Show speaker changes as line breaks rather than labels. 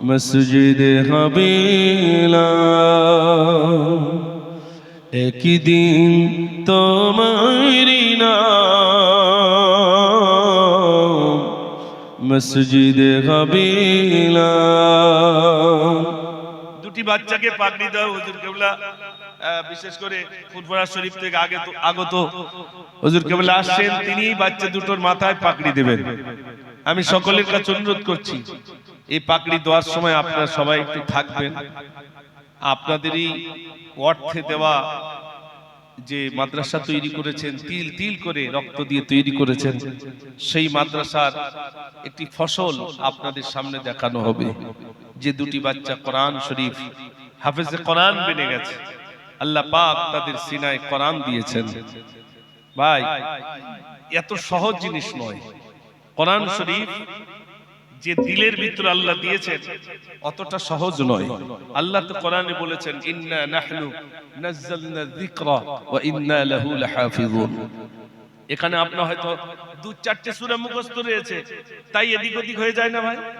মসজিদে হাবিলা একদিন তোমারি নাম মসজিদে হাবিলা। দুটি বাচ্চাকে পাগড়ি দাও হুজুর কেবলা, বিশেষ করে ফুরফুরা শরীফ থেকে আগত হুজুর কেবলা আসছেন, তিনি বাচ্চা দুটোর মাথায় পাগড়ি দেবেন। আমি সকলের কাছে অনুরোধ করছি এই পাগড়ি দেওয়ার সময় আপনারা সবাই একটু থাকবেন। আপনাদেরই অর্থে দেওয়া যে মাদ্রাসা তৈরি করেছেন, তিল তিল করে রক্ত দিয়ে তৈরি করেছেন, সেই মাদ্রাসার একটি ফসল আপনাদের সামনে দেখানো হবে। যে দুটি বাচ্চা কোরআন শরীফ হাফেজে কোরআন বনে গেছে, আল্লাহ পাক তাদের সিনায় কোরআন দিয়েছেন। ভাই, এত সহজ জিনিস নয়। কোরআন শরীফ যে দিলের ভিতরে আল্লাহ দিয়েছেন অতটা সহজ নয়। আল্লাহ তো কোরআনে বলেছেন, ইন্না নাহনু নাযালনা যিকরা ওয়া ইন্না লাহু লাহাফিজুন। এখানে আপনার হয়তো 2-4টে সূরা মুখস্থ রয়েছে, তাই এদিক ওদিক হয়ে যায় না ভাই।